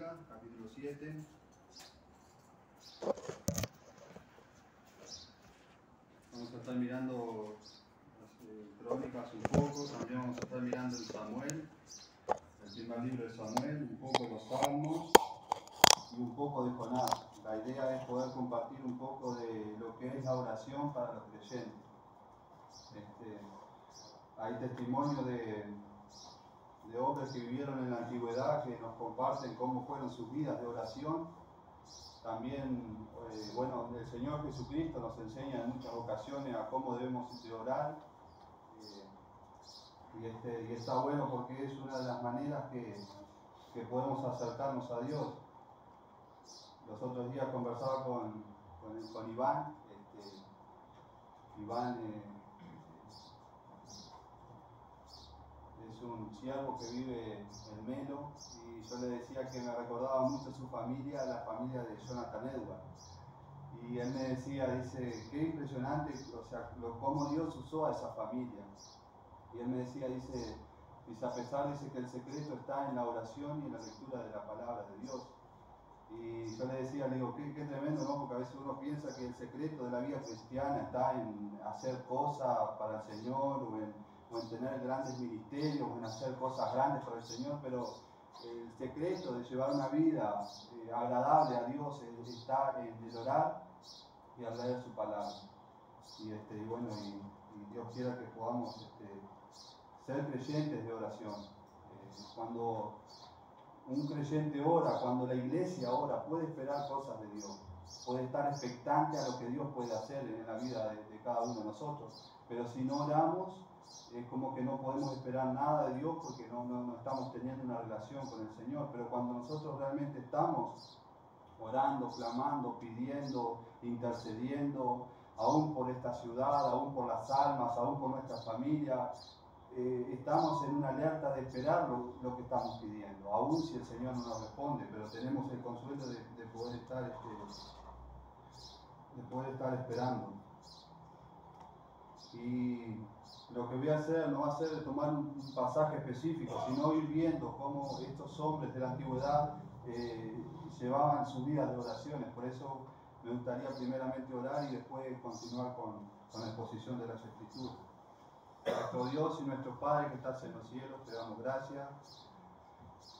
Crónicas, capítulo 7. Vamos a estar mirando las Crónicas un poco, también vamos a estar mirando el Samuel, el primer libro de Samuel, un poco los Salmos y un poco de Jonás. La idea es poder compartir un poco de lo que es la oración para los creyentes. Hay testimonio de hombres que vivieron en la antigüedad que nos comparten cómo fueron sus vidas de oración. También, el Señor Jesucristo nos enseña en muchas ocasiones a cómo debemos de orar. Y está bueno porque es una de las maneras que podemos acercarnos a Dios. Los otros días conversaba con Iván. Iván es un siervo que vive en Melo, y yo le decía que me recordaba mucho su familia, la familia de Jonathan Edwards. Y él me decía, dice, qué impresionante, cómo Dios usó a esa familia. Y él me decía, dice, a pesar, dice, que el secreto está en la oración y en la lectura de la palabra de Dios. Y yo le decía, le digo, qué tremendo, ¿no? Porque a veces uno piensa que el secreto de la vida cristiana está en hacer cosas para el Señor, o en tener grandes ministerios, o en hacer cosas grandes para el Señor, pero el secreto de llevar una vida agradable a Dios está en el orar y al leer su palabra. Y Dios quiera que podamos ser creyentes de oración. Cuando un creyente ora, cuando la iglesia ora, puede esperar cosas de Dios, puede estar expectante a lo que Dios puede hacer en la vida de cada uno de nosotros. Pero si no oramos, es como que no podemos esperar nada de Dios, porque no estamos teniendo una relación con el Señor. Pero cuando nosotros realmente estamos orando, clamando, pidiendo, intercediendo, aún por esta ciudad, aún por las almas, aún por nuestra familia, estamos en una alerta de esperar lo que estamos pidiendo, aún si el Señor no nos responde, pero tenemos el consuelo de poder estar esperando. Y lo que voy a hacer no va a ser de tomar un pasaje específico, sino ir viendo cómo estos hombres de la antigüedad llevaban sus vidas de oraciones. Por eso me gustaría primeramente orar y después continuar con la exposición de las Escrituras. Nuestro Dios y nuestro Padre que estás en los cielos, te damos gracias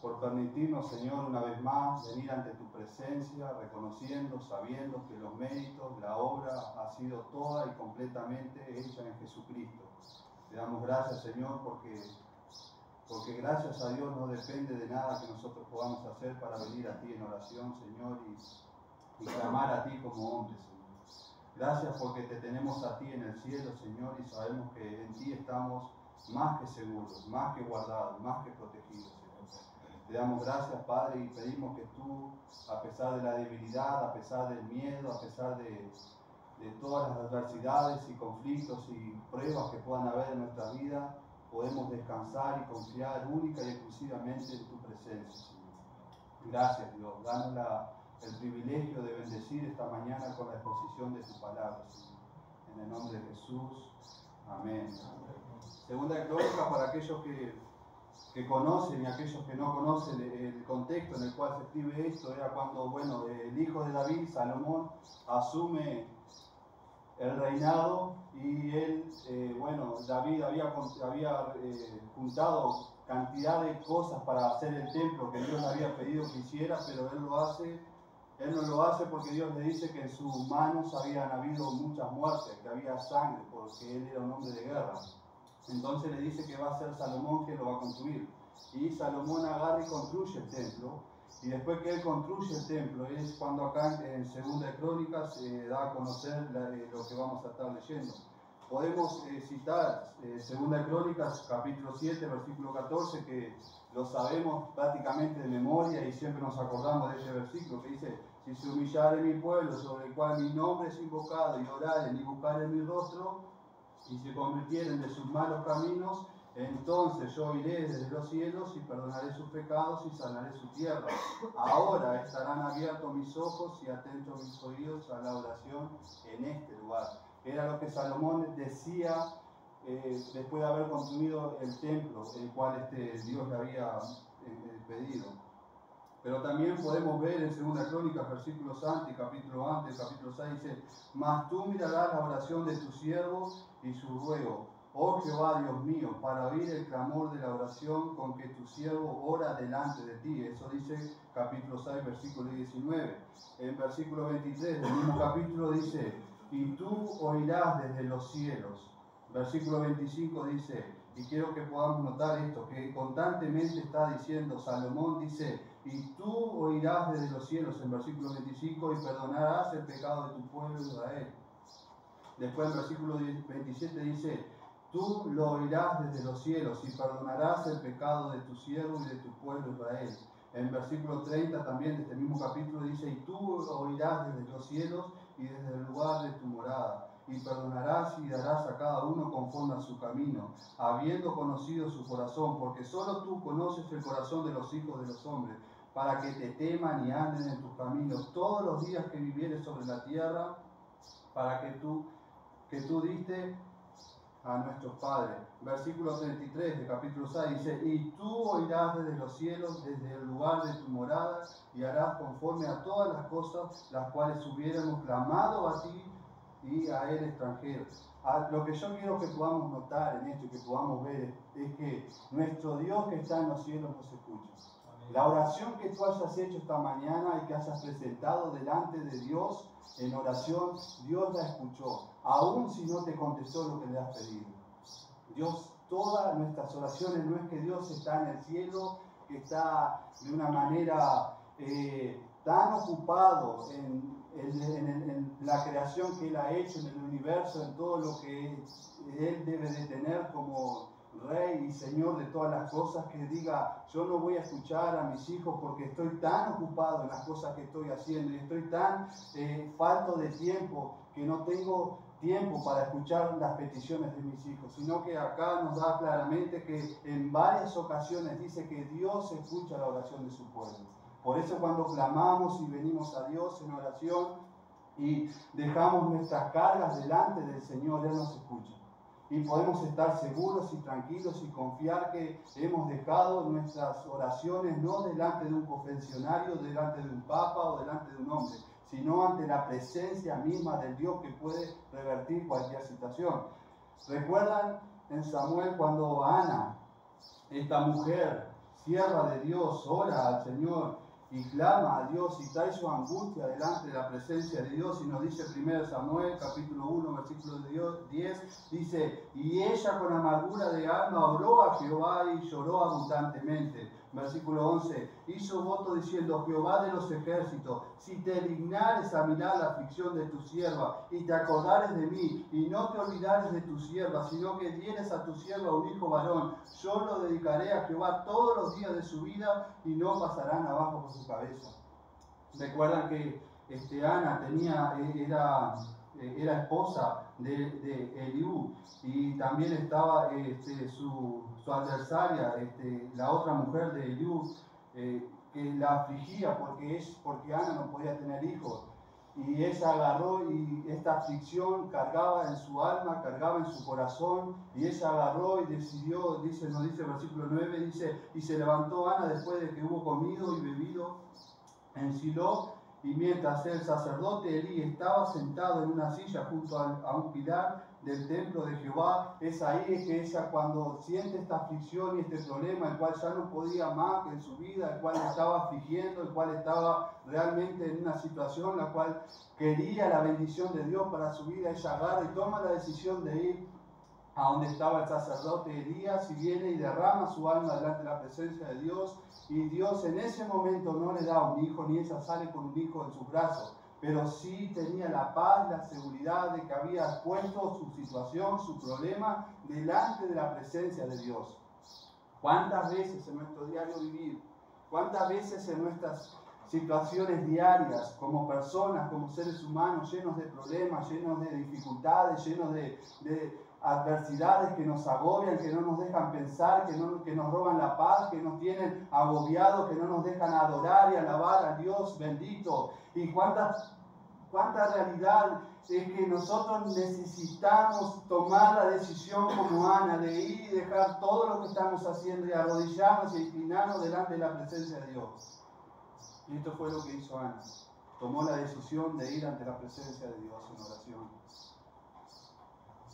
por permitirnos, Señor, una vez más venir ante tu presencia, reconociendo, sabiendo que los méritos, la obra ha sido toda y completamente hecha en Jesucristo. Te damos gracias, Señor, porque gracias a Dios no depende de nada que nosotros podamos hacer para venir a ti en oración, Señor, y clamar a ti como hombres, Señor. Gracias porque te tenemos a ti en el cielo, Señor, y sabemos que en ti estamos más que seguros, más que guardados, más que protegidos, Señor. Te damos gracias, Padre, y pedimos que tú, a pesar de la debilidad, a pesar del miedo, a pesar de todas las adversidades y conflictos y pruebas que puedan haber en nuestra vida, podemos descansar y confiar única y exclusivamente en tu presencia, Señor. Gracias, Dios. Danos el privilegio de bendecir esta mañana con la exposición de tu palabra, Señor. En el nombre de Jesús. Amén. Segunda de Crónicas, para aquellos que conocen y aquellos que no conocen el contexto en el cual se escribe esto, era cuando, el hijo de David, Salomón, asume el reinado, y él, David había juntado cantidad de cosas para hacer el templo que Dios le había pedido que hiciera, pero él no lo hace porque Dios le dice que en sus manos habían habido muchas muertes, que había sangre, porque él era un hombre de guerra. Entonces le dice que va a ser Salomón quien lo va a construir. Y Salomón agarra y construye el templo. Y después que él construye el templo, es cuando acá en Segunda de Crónicas se da a conocer lo que vamos a estar leyendo. Podemos citar Segunda de Crónicas, capítulo 7, versículo 14, que lo sabemos prácticamente de memoria y siempre nos acordamos de ese versículo que dice: si se humillare mi pueblo, sobre el cual mi nombre es invocado, y oraren y buscaren mi rostro, y se convirtieren de sus malos caminos, entonces yo iré desde los cielos y perdonaré sus pecados y sanaré su tierra. Ahora estarán abiertos mis ojos y atentos mis oídos a la oración en este lugar. Era lo que Salomón decía después de haber construido el templo, el cual Dios le había pedido. Pero también podemos ver en 2 Crónicas, versículos antes, capítulo 6, dice: mas tú mirarás la oración de tu siervo y su ruego, oh Jehová Dios mío, para oír el clamor de la oración con que tu siervo ora delante de ti. Eso dice capítulo 6, versículo 19. En versículo 23 del mismo capítulo dice: y tú oirás desde los cielos. Versículo 25 dice, y quiero que podamos notar esto, que constantemente está diciendo Salomón, dice: y tú oirás desde los cielos, en versículo 25, y perdonarás el pecado de tu pueblo Israel. Después en versículo 27 dice: tú lo oirás desde los cielos y perdonarás el pecado de tu siervo y de tu pueblo Israel. En versículo 30 también de este mismo capítulo dice: y tú oirás desde los cielos y desde el lugar de tu morada, y perdonarás y darás a cada uno conforme a su camino, habiendo conocido su corazón, porque solo tú conoces el corazón de los hijos de los hombres, para que te teman y anden en tus caminos todos los días que vivieres sobre la tierra, para que tú diste a nuestros padres. Versículo 33 de capítulo 6 dice: y tú oirás desde los cielos, desde el lugar de tu morada, y harás conforme a todas las cosas las cuales hubiéramos clamado a ti y a él extranjero. Lo que yo quiero que podamos notar en esto y que podamos ver es que nuestro Dios que está en los cielos nos escucha. La oración que tú hayas hecho esta mañana y que hayas presentado delante de Dios en oración, Dios la escuchó, aun si no te contestó lo que le has pedido. Dios, todas nuestras oraciones, no es que Dios está en el cielo, que está de una manera tan ocupado en la creación que Él ha hecho, en el universo, en todo lo que Él debe de tener como Rey y Señor de todas las cosas, que diga: yo no voy a escuchar a mis hijos porque estoy tan ocupado en las cosas que estoy haciendo y estoy tan falto de tiempo que no tengo tiempo para escuchar las peticiones de mis hijos, sino que acá nos da claramente que en varias ocasiones dice que Dios escucha la oración de su pueblo. Por eso cuando clamamos y venimos a Dios en oración y dejamos nuestras cargas delante del Señor, Él nos escucha. Y podemos estar seguros y tranquilos y confiar que hemos dejado nuestras oraciones no delante de un confesionario, delante de un papa o delante de un hombre, sino ante la presencia misma del Dios que puede revertir cualquier situación. ¿Recuerdan en Samuel cuando Ana, esta mujer, sierva de Dios, ora al Señor y clama a Dios y trae su angustia delante de la presencia de Dios? Y nos dice 1 Samuel capítulo 1 versículo 10, dice: y ella con amargura de alma oró a Jehová y lloró abundantemente. Versículo 11, hizo voto diciendo: Jehová de los ejércitos, si te dignares a mirar la aflicción de tu sierva y te acordares de mí y no te olvidares de tu sierva, sino que dieres a tu sierva un hijo varón, yo lo dedicaré a Jehová todos los días de su vida y no pasarán abajo por su cabeza. Recuerdan que Ana era esposa de Eliú, y también estaba su adversaria, la otra mujer de Eliú, que la afligía porque Ana no podía tener hijos. Y ella agarró, y esta aflicción cargaba en su alma, cargaba en su corazón, y ella agarró y decidió, nos dice el versículo 9, dice: y se levantó Ana después de que hubo comido y bebido en Silo, y mientras el sacerdote Elí estaba sentado en una silla junto a un pilar del templo de Jehová, es ahí que ella, cuando siente esta aflicción y este problema, el cual ya no podía más en su vida, el cual estaba afligiendo, el cual estaba realmente en una situación la cual quería la bendición de Dios para su vida, ella agarra y toma la decisión de ir a donde estaba el sacerdote Elías, y viene y derrama su alma delante de la presencia de Dios, y Dios en ese momento no le da un hijo, ni ella sale con un hijo en sus brazos, pero sí tenía la paz, la seguridad de que había puesto su situación, su problema, delante de la presencia de Dios. ¿Cuántas veces en nuestro diario vivir, cuántas veces en nuestras situaciones diarias, como personas, como seres humanos, llenos de problemas, llenos de dificultades, llenos de adversidades que nos agobian, que no nos dejan pensar, que nos roban la paz, que nos tienen agobiados, que no nos dejan adorar y alabar a Dios bendito? Y cuánta realidad es que nosotros necesitamos tomar la decisión como Ana, de ir y dejar todo lo que estamos haciendo y arrodillarnos e inclinarnos delante de la presencia de Dios. Y esto fue lo que hizo Ana. Tomó la decisión de ir ante la presencia de Dios en oración.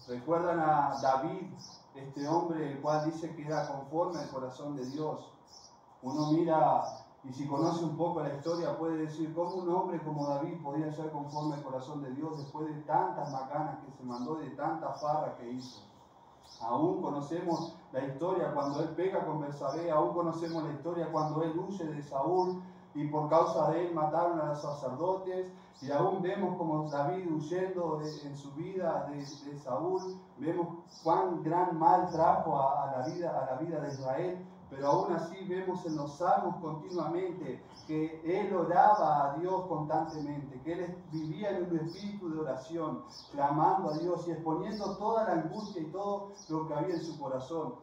¿Recuerdan a David, este hombre el cual dice que era conforme al corazón de Dios? Uno mira, y si conoce un poco la historia, puede decir cómo un hombre como David podía ser conforme al corazón de Dios después de tantas macanas que se mandó y de tanta farra que hizo. Aún conocemos la historia cuando él pega con Betsabé, aún conocemos la historia cuando él huye de Saúl y por causa de él mataron a los sacerdotes, y aún vemos como David huyendo en su vida de Saúl, vemos cuán gran mal trajo a la vida de Israel, pero aún así vemos en los salmos continuamente que él oraba a Dios constantemente, que él vivía en un espíritu de oración, clamando a Dios y exponiendo toda la angustia y todo lo que había en su corazón.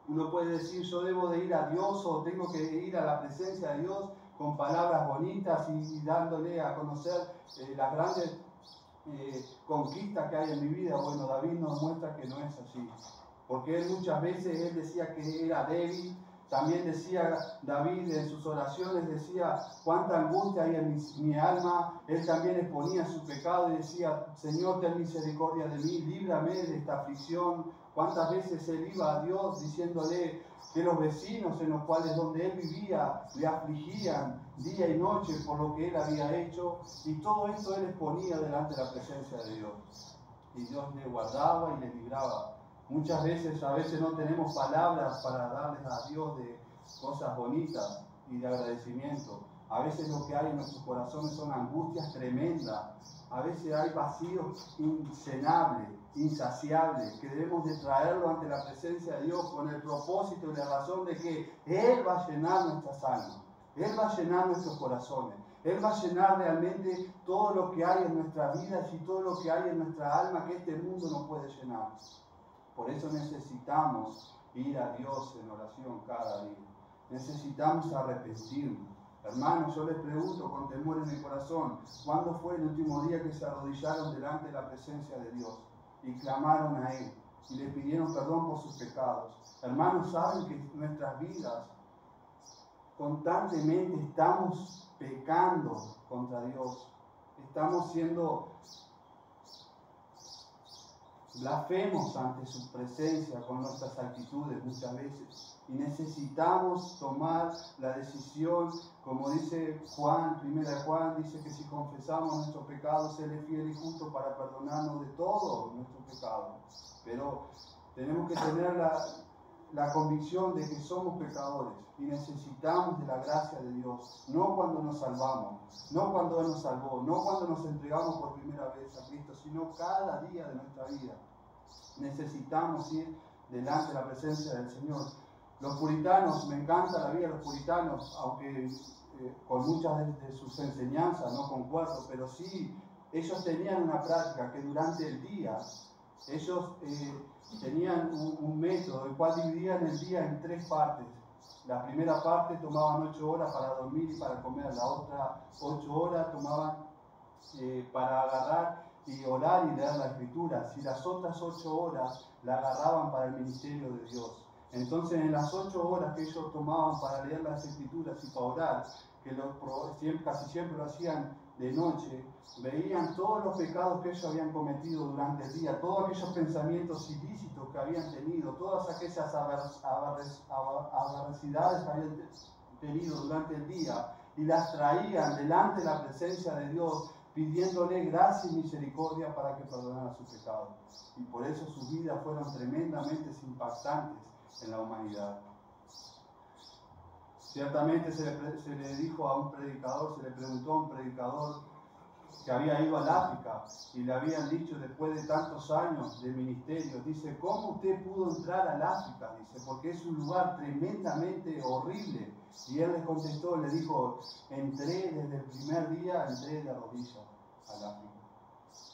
Uno puede decir, yo debo de ir a Dios o tengo que ir a la presencia de Dios con palabras bonitas y dándole a conocer las grandes conquistas que hay en mi vida. Bueno, David nos muestra que no es así. Porque él muchas veces él decía que era débil. También decía David en sus oraciones, decía cuánta angustia hay en mi alma. Él también exponía su pecado y decía, Señor, ten misericordia de mí, líbrame de esta aflicción. Cuántas veces él iba a Dios diciéndole que los vecinos en los cuales donde él vivía le afligían día y noche por lo que él había hecho, y todo esto él exponía delante de la presencia de Dios. Y Dios le guardaba y le libraba. Muchas veces, a veces no tenemos palabras para darles a Dios de cosas bonitas y de agradecimiento. A veces lo que hay en nuestros corazones son angustias tremendas. A veces hay vacíos incenables, insaciables, que debemos de traerlo ante la presencia de Dios con el propósito y la razón de que Él va a llenar nuestras almas. Él va a llenar nuestros corazones. Él va a llenar realmente todo lo que hay en nuestras vidas y todo lo que hay en nuestra alma que este mundo no puede llenar. Por eso necesitamos ir a Dios en oración cada día. Necesitamos arrepentirnos. Hermanos, yo les pregunto con temor en el corazón, ¿cuándo fue el último día que se arrodillaron delante de la presencia de Dios y clamaron a Él y le pidieron perdón por sus pecados? Hermanos, saben que en nuestras vidas constantemente estamos pecando contra Dios. Estamos siendo blasfemos ante su presencia con nuestras actitudes muchas veces. Y necesitamos tomar la decisión, como dice Juan, 1 Juan, dice que si confesamos nuestros pecados, Él es fiel y justo para perdonarnos de todo nuestro pecado. Pero tenemos que tener la convicción de que somos pecadores y necesitamos de la gracia de Dios, no cuando nos salvamos, no cuando Él nos salvó, no cuando nos entregamos por primera vez a Cristo, sino cada día de nuestra vida. Necesitamos ir delante de la presencia del Señor. Los puritanos, me encanta la vida de los puritanos, aunque con muchas de sus enseñanzas no concuerdo, pero sí, ellos tenían una práctica que durante el día, ellos tenían un método, el cual dividían el día en 3 partes. La primera parte tomaban 8 horas para dormir y para comer, la otra 8 horas tomaban para agarrar y orar y leer la Escritura. Si las otras 8 horas la agarraban para el ministerio de Dios. Entonces en las 8 horas que ellos tomaban para leer las Escrituras y para orar, que casi siempre lo hacían de noche, veían todos los pecados que ellos habían cometido durante el día, todos aquellos pensamientos ilícitos que habían tenido, todas aquellas aberracidades que habían tenido durante el día, y las traían delante de la presencia de Dios, pidiéndole gracia y misericordia para que perdonara sus pecados. Y por eso sus vidas fueron tremendamente impactantes en la humanidad. Ciertamente se le dijo a un predicador, se le preguntó a un predicador que había ido al África y le habían dicho después de tantos años de ministerio, dice, ¿cómo usted pudo entrar al África? Dice, porque es un lugar tremendamente horrible. Y él les contestó, le dijo, entré desde el primer día, entré de rodillas al África.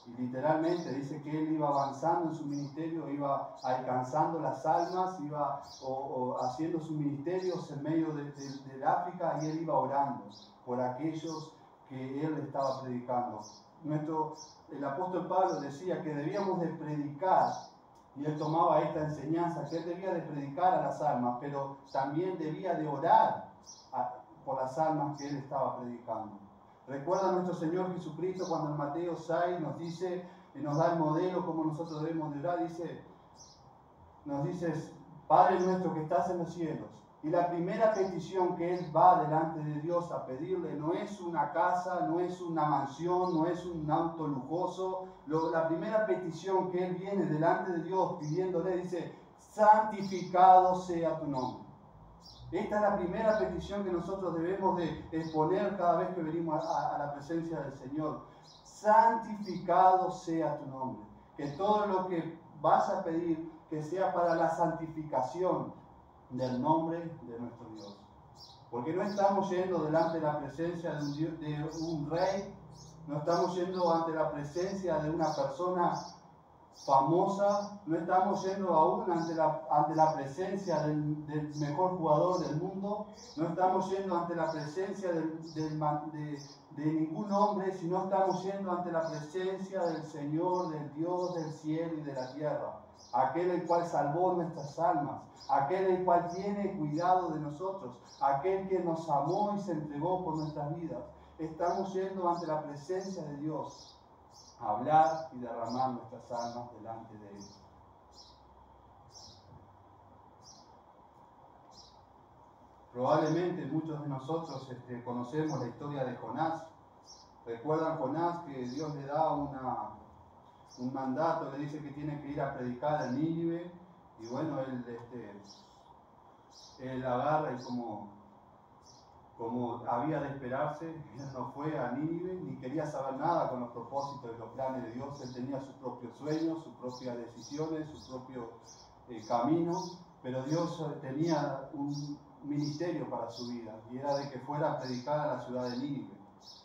Y literalmente dice que él iba avanzando en su ministerio, iba alcanzando las almas, iba haciendo sus ministerios en medio del África, y él iba orando por aquellos que él estaba predicando. El apóstol Pablo decía que debíamos de predicar, y él tomaba esta enseñanza, que él debía de predicar a las almas, pero también debía de orar por las almas que él estaba predicando. Recuerda a nuestro Señor Jesucristo cuando en Mateo 6 nos dice, y nos da el modelo como nosotros debemos de orar, nos dice, Padre nuestro que estás en los cielos. Y la primera petición que él va delante de Dios a pedirle no es una casa, no es una mansión, no es un auto lujoso. La primera petición que él viene delante de Dios pidiéndole dice, santificado sea tu nombre. Esta es la primera petición que nosotros debemos de exponer cada vez que venimos a la presencia del Señor. Santificado sea tu nombre. Que todo lo que vas a pedir, que sea para la santificación del nombre de nuestro Dios. Porque no estamos yendo delante de la presencia de un rey, no estamos yendo ante la presencia de una persona famosa, no estamos yendo aún ante la presencia del mejor jugador del mundo, no estamos yendo ante la presencia de ningún hombre, sino estamos yendo ante la presencia del Señor, del Dios del cielo y de la tierra, aquel el cual salvó nuestras almas, aquel el cual tiene cuidado de nosotros, aquel que nos amó y se entregó por nuestras vidas. Estamos yendo ante la presencia de Dios, hablar y derramar nuestras almas delante de Él. Probablemente muchos de nosotros conocemos la historia de Jonás. ¿Recuerdan Jonás que Dios le da un mandato, le dice que tiene que ir a predicar a Nínive? Y bueno, él agarra y como había de esperarse, él no fue a Nínive ni quería saber nada con los propósitos y los planes de Dios. Él tenía sus propios sueños, sus propias decisiones, su propio camino, pero Dios tenía un ministerio para su vida y era de que fuera a predicar a la ciudad de Nínive.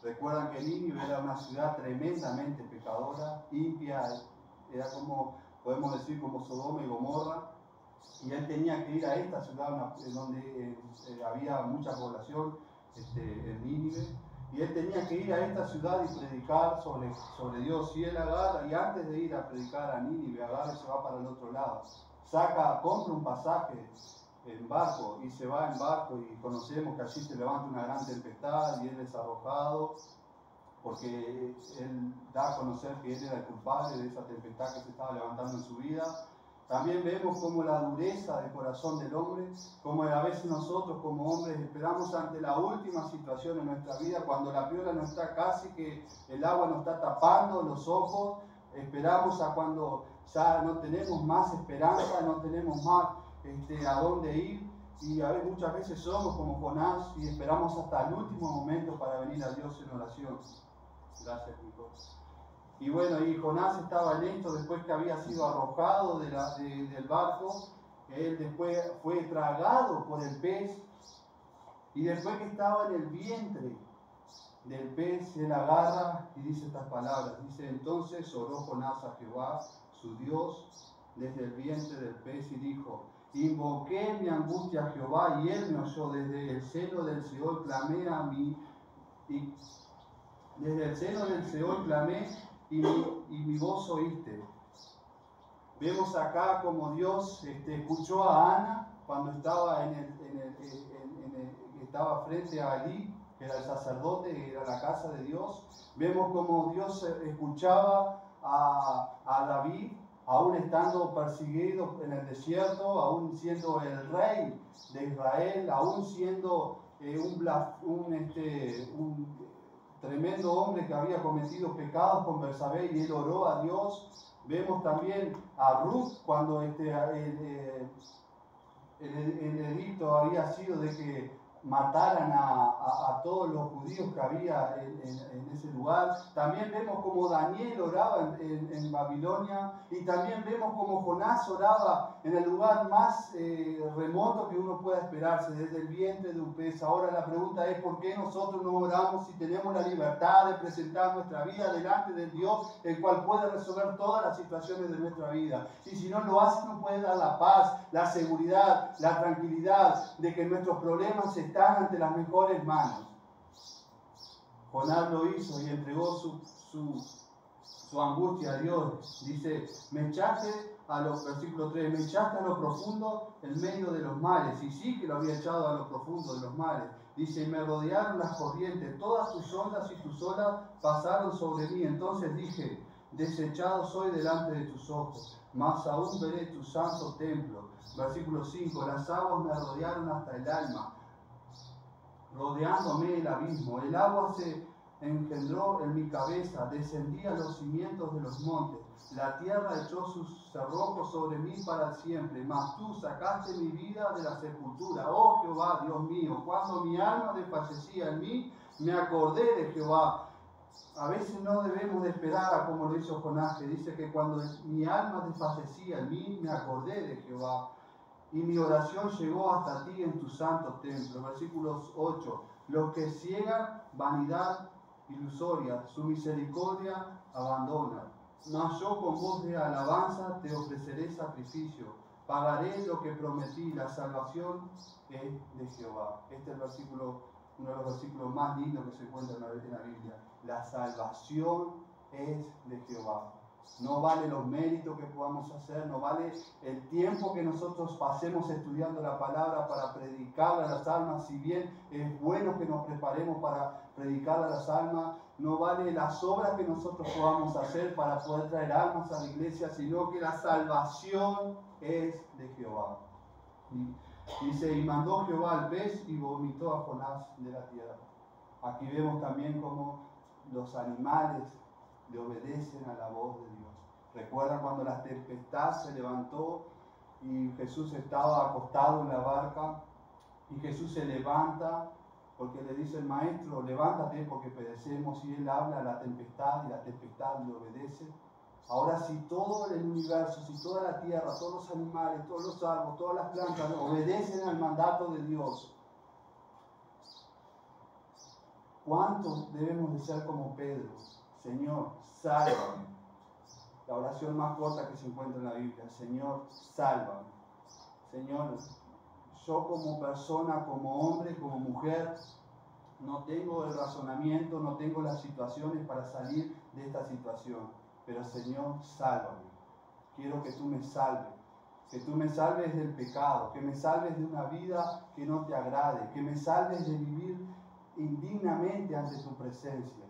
Recuerdan que Nínive era una ciudad tremendamente pecadora, impía, era como, podemos decir, como Sodoma y Gomorra. Y él tenía que ir a esta ciudad donde había mucha población, en Nínive, y él tenía que ir a esta ciudad y predicar sobre Dios. Y él agarra, y antes de ir a predicar a Nínive, agarra y se va para el otro lado. Compra un pasaje en barco y se va en barco, y conocemos que allí se levanta una gran tempestad y él es arrojado, porque él da a conocer que él era el culpable de esa tempestad que se estaba levantando en su vida. También vemos como la dureza del corazón del hombre, como a veces nosotros como hombres esperamos ante la última situación en nuestra vida, cuando la piola no está casi, que el agua nos está tapando los ojos, esperamos a cuando ya no tenemos más esperanza, no tenemos más a dónde ir, y muchas veces somos como Jonás y esperamos hasta el último momento para venir a Dios en oración. Gracias, hijo. Y bueno, y Jonás estaba en esto después que había sido arrojado del barco. Él después fue tragado por el pez. Y después que estaba en el vientre del pez, él agarra y dice estas palabras. Dice, entonces oró Jonás a Jehová, su Dios, desde el vientre del pez y dijo, invoqué mi angustia a Jehová y él me oyó. Desde el seno del Seol clamé a mí. Y desde el seno del Seol clamé y mi voz oíste. Vemos acá como Dios escuchó a Ana cuando estaba estaba frente a Elí, que era el sacerdote, que era la casa de Dios. Vemos como Dios escuchaba a David, aún estando perseguido en el desierto, aún siendo el rey de Israel, aún siendo un tremendo hombre que había cometido pecados con Betsabé, y él oró a Dios. Vemos también a Ruth cuando el edicto había sido de que mataran a todos los judíos que había en ese lugar. También vemos como Daniel oraba en Babilonia, y también vemos como Jonás oraba en el lugar más remoto que uno pueda esperarse, desde el vientre de un pez. Ahora la pregunta es, ¿por qué nosotros no oramos si tenemos la libertad de presentar nuestra vida delante del Dios, el cual puede resolver todas las situaciones de nuestra vida? Y si no lo hace, no puede dar la paz, la seguridad, la tranquilidad de que nuestros problemas están ante las mejores manos. Jonás lo hizo y entregó su angustia a Dios. Dice, versículo 3, me echaste a lo profundo en medio de los mares. Y sí que lo había echado a lo profundo de los mares. Dice, y me rodearon las corrientes, todas tus ondas y tus olas pasaron sobre mí. Entonces dije, desechado soy delante de tus ojos, mas aún veré tu santo templo. Versículo 5, las aguas me rodearon hasta el alma, rodeándome el abismo. El agua se engendró en mi cabeza, descendí a los cimientos de los montes. La tierra echó sus cerrojos sobre mí para siempre, mas tú sacaste mi vida de la sepultura. Oh Jehová, Dios mío, cuando mi alma desfallecía en mí, me acordé de Jehová. A veces no debemos de esperar a como lo hizo Jonás, que dice que cuando mi alma desfallecía en mí, me acordé de Jehová. Y mi oración llegó hasta ti en tu santo templo. Versículos 8. Los que ciegan vanidad ilusoria, su misericordia abandona. Mas yo con voz de alabanza te ofreceré sacrificio. Pagaré lo que prometí, la salvación es de Jehová. Este es el versículo, uno de los versículos más lindos que se encuentran en la Biblia. La salvación es de Jehová. No vale los méritos que podamos hacer, no vale el tiempo que nosotros pasemos estudiando la palabra para predicar a las almas, si bien es bueno que nos preparemos para predicar a las almas, no vale las obras que nosotros podamos hacer para poder traer almas a la iglesia, sino que la salvación es de Jehová. Dice, y mandó Jehová al pez y vomitó a Jonás de la tierra. Aquí vemos también cómo los animales le obedecen a la voz de Dios. Recuerda cuando la tempestad se levantó y Jesús estaba acostado en la barca y Jesús se levanta porque le dice el maestro, levántate porque perecemos, y él habla a la tempestad y la tempestad le obedece. Ahora si todo el universo, si toda la tierra, todos los animales, todos los árboles, todas las plantas obedecen al mandato de Dios, ¿cuántos debemos de ser como Pedro? Señor, sálvame. La oración más corta que se encuentra en la Biblia. Señor, sálvame. Señor, yo como persona, como hombre, como mujer, no tengo el razonamiento, no tengo las situaciones para salir de esta situación. Pero Señor, sálvame. Quiero que tú me salves. Que tú me salves del pecado, que me salves de una vida que no te agrade, que me salves de vivir indignamente ante tu presencia.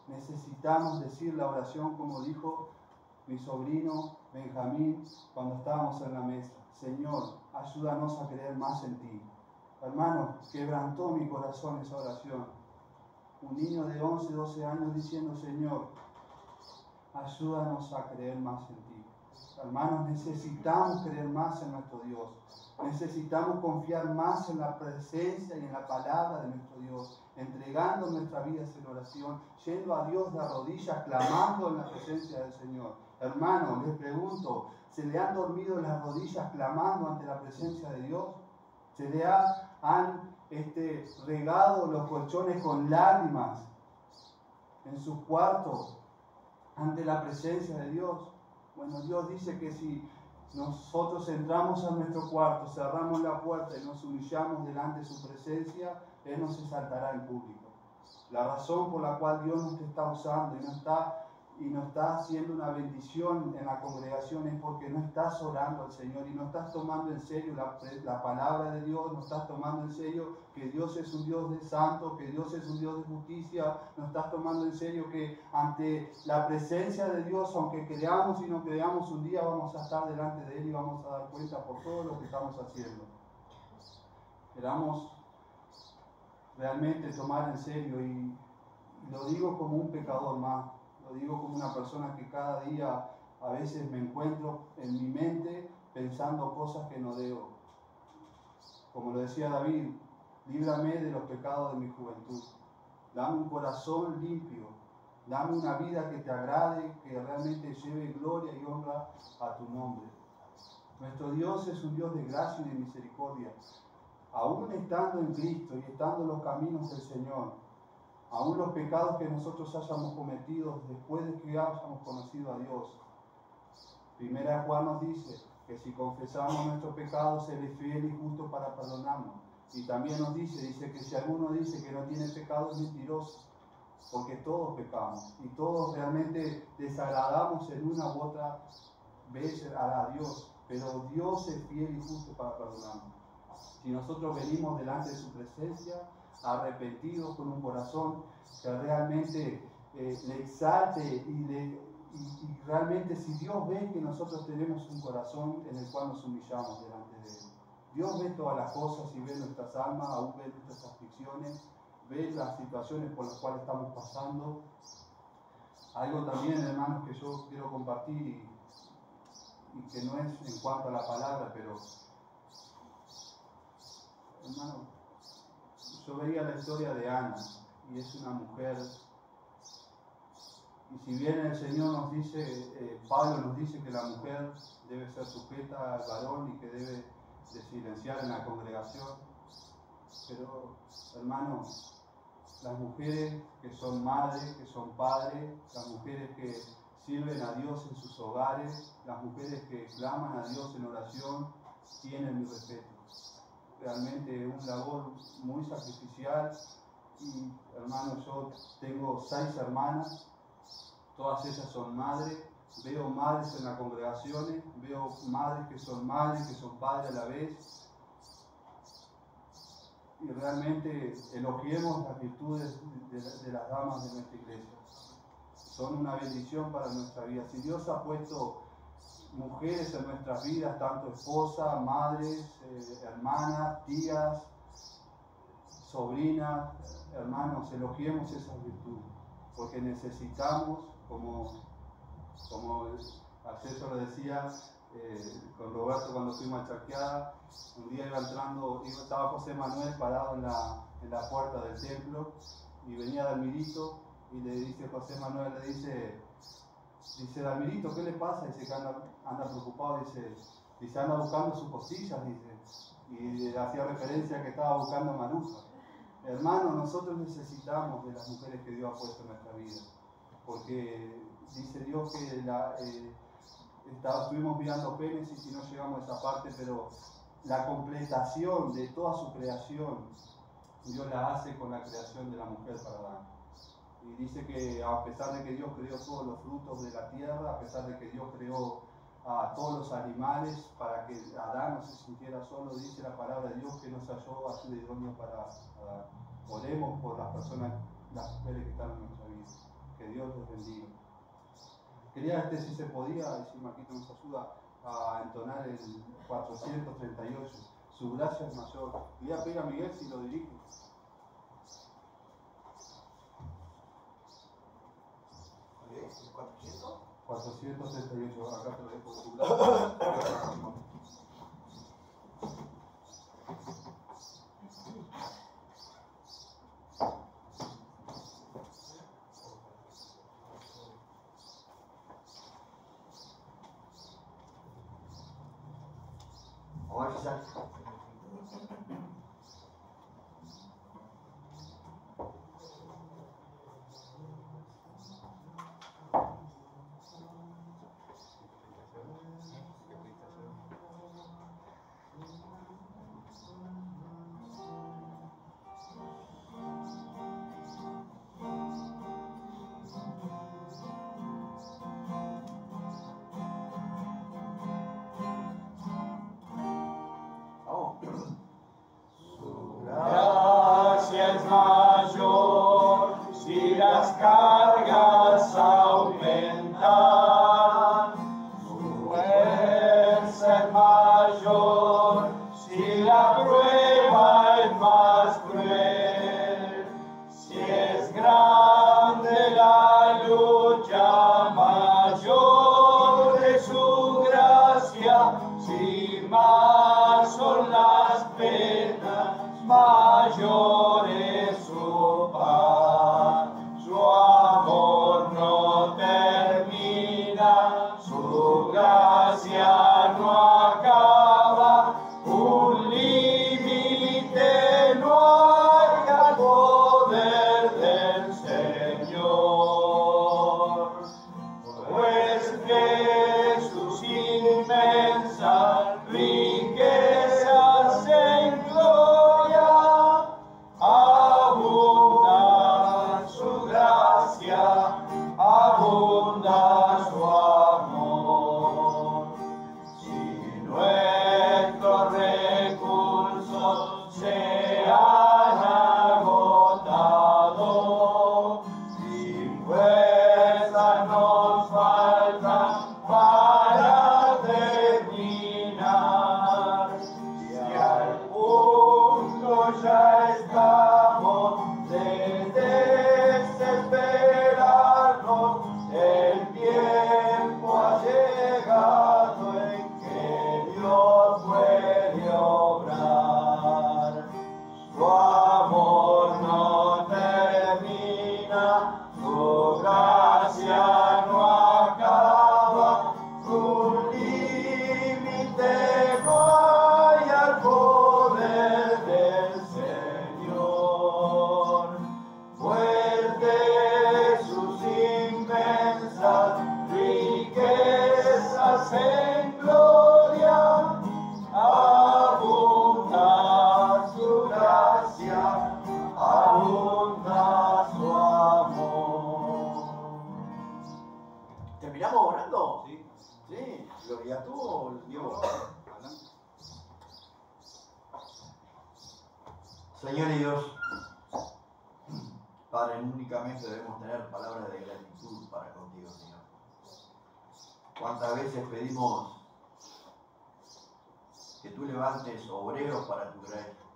Necesitamos decir la oración como dijo mi sobrino Benjamín cuando estábamos en la mesa. Señor, ayúdanos a creer más en ti. Hermano, quebrantó mi corazón esa oración. Un niño de 11, 12 años diciendo, Señor, ayúdanos a creer más en ti. Hermanos, necesitamos creer más en nuestro Dios. Necesitamos confiar más en la presencia y en la palabra de nuestro Dios, entregando nuestra vida en oración, yendo a Dios de rodillas, clamando en la presencia del Señor. Hermanos, les pregunto, ¿se le han dormido las rodillas clamando ante la presencia de Dios? ¿Se le han regado los colchones con lágrimas en sus cuartos ante la presencia de Dios? Bueno, Dios dice que si nosotros entramos a nuestro cuarto, cerramos la puerta y nos humillamos delante de su presencia, Él nos exaltará en público. La razón por la cual Dios nos está usando y nos está haciendo una bendición en la congregación es porque no estás orando al Señor y no estás tomando en serio la palabra de Dios, no estás tomando en serio que Dios es un Dios de santo, que Dios es un Dios de justicia, no estás tomando en serio que ante la presencia de Dios, aunque creamos y no creamos, un día vamos a estar delante de Él y vamos a dar cuenta por todo lo que estamos haciendo. Queramos realmente tomar en serio, y lo digo como un pecador más. Lo digo como una persona que cada día a veces me encuentro en mi mente pensando cosas que no debo. Como lo decía David, líbrame de los pecados de mi juventud. Dame un corazón limpio. Dame una vida que te agrade, que realmente lleve gloria y honra a tu nombre. Nuestro Dios es un Dios de gracia y de misericordia. Aún estando en Cristo y estando en los caminos del Señor, aún los pecados que nosotros hayamos cometido después de que hayamos conocido a Dios. Primera Juan nos dice que si confesamos nuestros pecados, Él es fiel y justo para perdonarnos. Y también nos dice que si alguno dice que no tiene pecado es mentiroso, porque todos pecamos y todos realmente desagradamos en una u otra vez a Dios, pero Dios es fiel y justo para perdonarnos. Si nosotros venimos delante de su presencia, arrepentidos, con un corazón que realmente le exalte y realmente si Dios ve que nosotros tenemos un corazón en el cual nos humillamos delante de Él. Dios ve todas las cosas y ve nuestras almas, aún ve nuestras aflicciones, ve las situaciones por las cuales estamos pasando. Algo también, hermanos, que yo quiero compartir y que no es en cuanto a la palabra, pero, hermano, yo veía la historia de Ana y es una mujer. Y si bien el Señor nos dice, Pablo nos dice que la mujer debe ser sujeta al varón y que debe de silenciar en la congregación, pero hermanos, las mujeres que son madres, que son padres, las mujeres que sirven a Dios en sus hogares, las mujeres que claman a Dios en oración, tienen mi respeto. Realmente es una labor muy sacrificial y hermanos, yo tengo 6 hermanas. Todas ellas son madres, veo madres en las congregaciones, veo madres que son padres a la vez. Y realmente elogiemos las virtudes de las damas de nuestra iglesia. Son una bendición para nuestra vida. Si Dios ha puesto mujeres en nuestras vidas, tanto esposas, madres, hermanas, tías, sobrinas, hermanos, elogiemos esas virtudes, porque necesitamos, como Acceso lo decía, con Roberto cuando fuimos a Charqueada, un día estaba José Manuel parado en la puerta del templo y venía Dalmirito y le dice José Manuel, le dice Dalmirito, ¿qué le pasa? Dice que anda preocupado, dice anda buscando sus costillas, y le hacía referencia a que estaba buscando a Maruja. Hermanos, nosotros necesitamos de las mujeres que Dios ha puesto en nuestra vida, porque dice Dios que estuvimos mirando Génesis y no llegamos a esa parte, pero la completación de toda su creación, Dios la hace con la creación de la mujer para Adán. Y dice que a pesar de que Dios creó todos los frutos de la tierra, a pesar de que Dios creó a todos los animales para que Adán no se sintiera solo, dice la palabra de Dios que nos halló ayuda idónea para Adán. Oremos por las personas, las mujeres que están en nuestra vida. Que Dios los bendiga. Quería, si se podía, y si Marquito nos ayuda a entonar el 438, su gracia es mayor. Le voy a pedir a Miguel si lo dirige. ¿El 400? 438, acá te lo dejo, su gracia. Mayor es su paz, su abunda, tu gracia no acaba, un límite no hay al poder del Señor. Fuerte sus inmensas riquezas en gloria, abunda su gracia, abunda su amor. ¿Terminamos orando? Sí. Sí, gloria a tú, Dios. Señor y Dios, Padre, únicamente debemos tener palabras de gratitud para contigo, Señor. ¿Cuántas veces pedimos que tú levantes obreros para tu reino?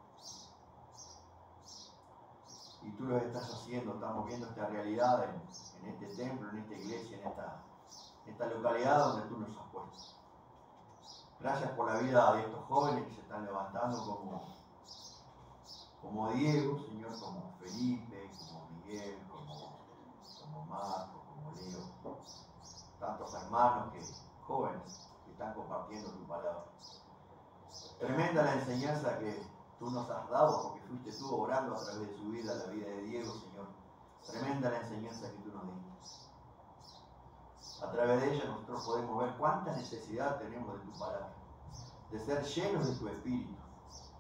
Y tú lo estás haciendo, estamos viendo esta realidad en este templo, en esta iglesia, en esta localidad donde tú nos has puesto. Gracias por la vida de estos jóvenes que se están levantando como Diego, Señor, como Felipe, como Miguel, como Marco, como Leo. Tantos hermanos jóvenes que están compartiendo tu palabra. Tremenda la enseñanza que tú nos has dado, porque fuiste tú orando a través de su vida, la vida de Diego, Señor. Tremenda la enseñanza que tú nos diste. A través de ella nosotros podemos ver cuánta necesidad tenemos de tu palabra, de ser llenos de tu espíritu.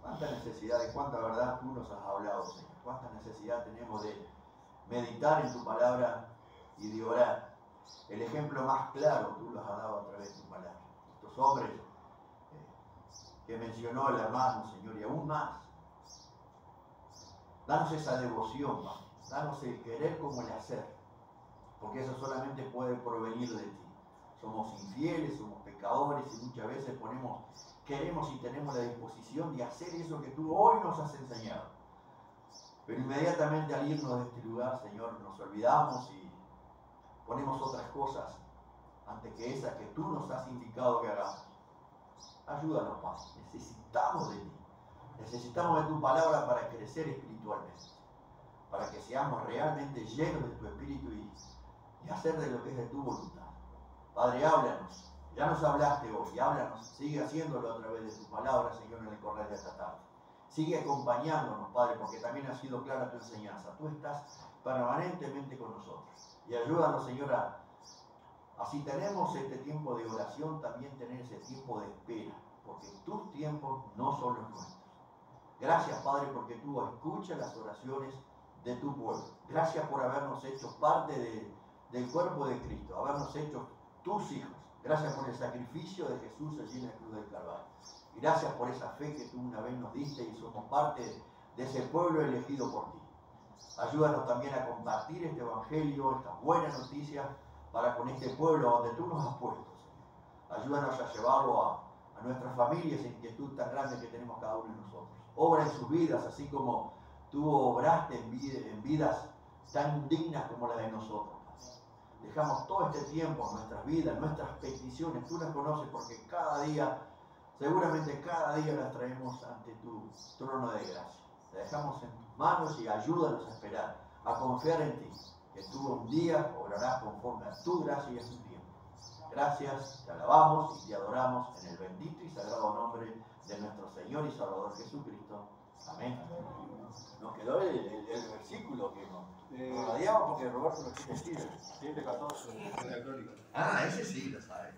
Cuánta necesidad y cuánta verdad tú nos has hablado, Señor. Cuánta necesidad tenemos de meditar en tu palabra y de orar. El ejemplo más claro tú lo has dado a través de tu palabra. Estos hombres que mencionó el hermano, Señor, y aún más. Danos esa devoción, Padre. Danos el querer como el hacer. Porque eso solamente puede provenir de ti. Somos infieles, somos pecadores y muchas veces queremos y tenemos la disposición de hacer eso que tú hoy nos has enseñado. Pero inmediatamente al irnos de este lugar, Señor, nos olvidamos y ponemos otras cosas antes que esas que tú nos has indicado que hagamos. Ayúdanos, Padre. Necesitamos de ti. Necesitamos de tu palabra para crecer espiritualmente. Para que seamos realmente llenos de tu espíritu y hacer de lo que es de tu voluntad. Padre, háblanos. Ya nos hablaste hoy, háblanos. Sigue haciéndolo a través de tu palabra, Señor, en el correr de esta tarde. Sigue acompañándonos, Padre, porque también ha sido clara tu enseñanza. Tú estás permanentemente con nosotros. Y ayúdanos, Señor, así tenemos este tiempo de oración, también tener ese tiempo de espera, porque tus tiempos no son los nuestros. Gracias, Padre, porque tú escuchas las oraciones de tu pueblo. Gracias por habernos hecho parte del cuerpo de Cristo, habernos hecho tus hijos. Gracias por el sacrificio de Jesús allí en la cruz del Calvario. Y gracias por esa fe que tú una vez nos diste y somos parte de ese pueblo elegido por ti. Ayúdanos también a compartir este evangelio, estas buenas noticias para con este pueblo donde tú nos has puesto, Señor. Ayúdanos a llevarlo a nuestras familias, esa inquietud tan grande que tenemos cada uno de nosotros. Obra en sus vidas, así como tú obraste en vidas tan dignas como la de nosotros. Dejamos todo este tiempo, nuestras vidas, nuestras peticiones, tú las conoces porque cada día, seguramente cada día las traemos ante tu trono de gracia. Las dejamos en tus manos y ayúdanos a esperar, a confiar en ti, que tú un día obrarás conforme a tu gracia y a tu tiempo. Gracias, te alabamos y te adoramos en el bendito y sagrado nombre de nuestro Señor y Salvador Jesucristo. Amén. Nos quedó el versículo que nos radiamos porque Roberto lo quiere decir. 7:14. Ah, ese sí lo sabe.